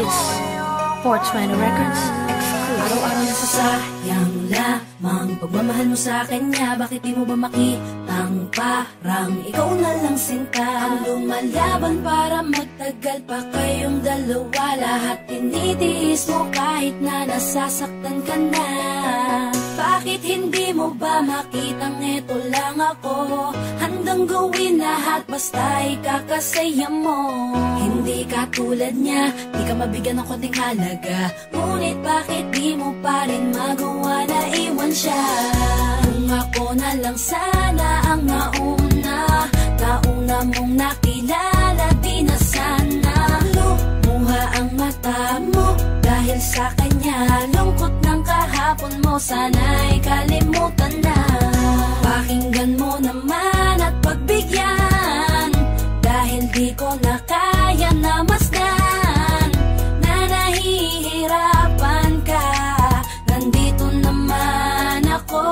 is 420 Records. Araw-araw nasasayang lamang pagmamahal mo sa kanya. Bakit di mo ba makitang parang ikaw na lang sinta ang lumalaban para magtagal pa kayong dalawa? Lahat tinitiis mo kahit na nasasaktan ka na. Bakit hindi mo ba makitang eto lang ako? Handang gawin lahat basta ikakasaya mo. Hindi ka tulad niya, di ka mabigyan ng konting halaga. Ngunit bakit di mo pa rin magawa na iwan siya? Kung ako na lang sana ang nauna mong nakilala, di na sana lumuha ang mata mo dahil sa kanya. Lungkot ng kahapon mo, sana'y kalimutan na. Pakinggan mo naman at pagbigyan, dahil di ko na kaya na masdan na nahihirapan ka. Nandito naman ako.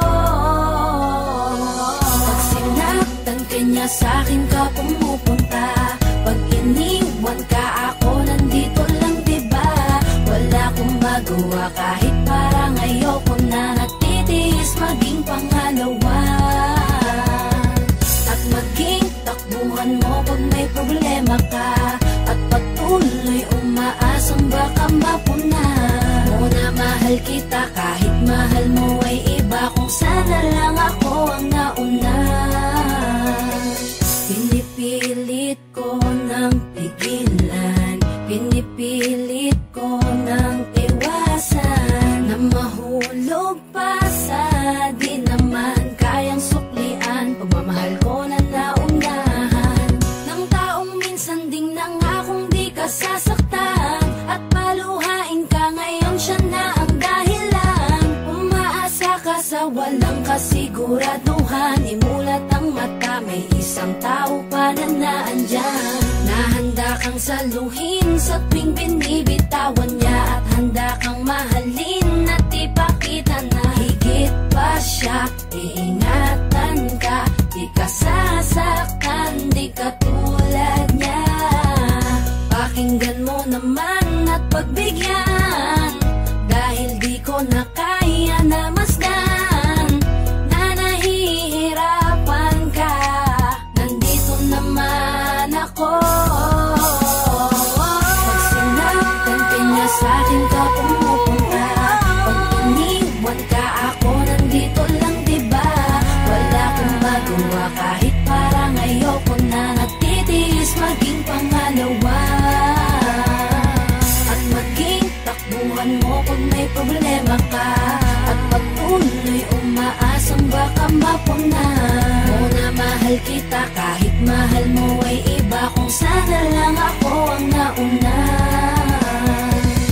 Pag sinaktan ka niya, sa'kin ka pumupunta. Pag iniwan ka, ako nandito lang, diba? Wala akong magawa kahit parang ayoko na. Natitiis maging pangalawa at maging takbuhan mo pag may problema ka. At patuloy umaasang baka mapuna mo na mahal kita kahit mahal mo ay iba. Kung sana lang ako ang nauna. Pinipilit ko ng pigilan, pinipilit ko ng iwasan na mahulog pa sa di naman kayang suklian. Pagmamahal ko na naunahan ng taong minsan ding nangakong di ka sasaktan. At paluhain ka ngayon, siya na ang dahilan. Umaasa ka sa walang kasiguraduhan. Imulat ang mata, may isang tao pa na naandyan. Nahanda kang saluhin sa tuwing binibitawan niya. At handa kang mahalin at ipakita na higit pa siya. Iingatan ka, di ka sasaktan, di ka tulad niya. Pakinggan mo naman at pagbigyan, dahil di ko na kaya na masdan na nahihirapan ka. Nandito naman ako. Pag sinaktan ka niya, sa'kin ka pumupunta. Pag iniwan ka, ako nandito lang, diba? Wala akong magawa kahit parang ayoko na. Natitiis maging pangalawa at maging takbuhan mo pag may problema ka. At patuloy umaasang baka mapuna mo na mahal kita kahit mahal mo ay iba. Kung sana lang ako ang nauna.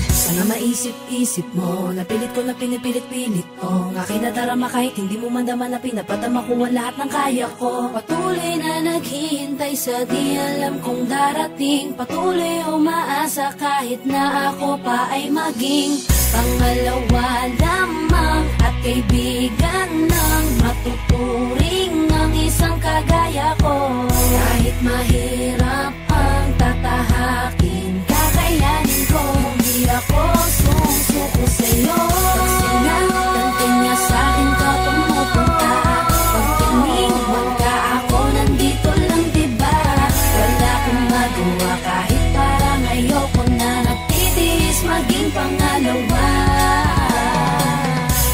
Sana maisip-isip mo, napilit ko na pinipilit-pilit ko. Ang aking nadarama kahit hindi mo mandaman na pinapadama ko ang lahat ng kaya ko. Patuloy na naghihintay sa di alam kong darating. Patuloy umaasa kahit na ako pa ay maging pangalawa lamang. At kaibigan ng matuturing ang isang kagaya ko. Kahit mahirap ang tatahakin, kakayanin ko. Hindi ako susuko sa'yo. Pag sinaktan ka niya, sa'kin ka pumupunta. Pag iniwan ka, ako nandito lang, diba? Wala akong magawa kahit parang ayoko na. Natitiis maging pangalawa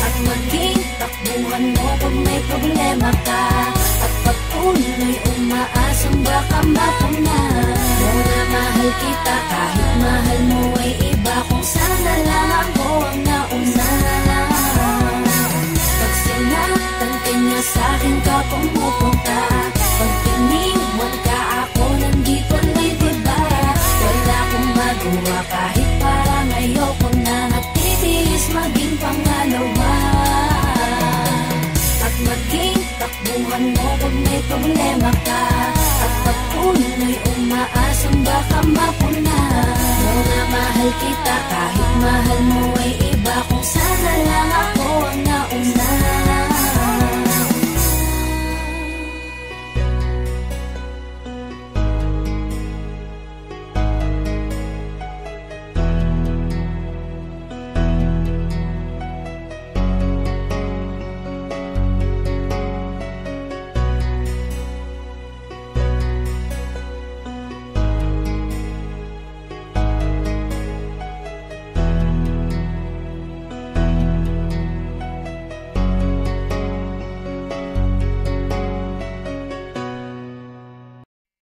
at maging takbuhan mo pag may problema ka. At patuloy umaasang baka mapuna mo na mahal kita kahit mahal mo ay iba. Kung sana lang ako ang nauna. Pag sinaktan ka niya, sa'kin ka pumupunta. Pag iniwan ka, ako nandito lang, diba? Wala akong magawa kahit parang ayoko na. Natitiis maging pangalawa at maging takbuhan mo pag may problema ka. At patuloy umaasang baka mapuna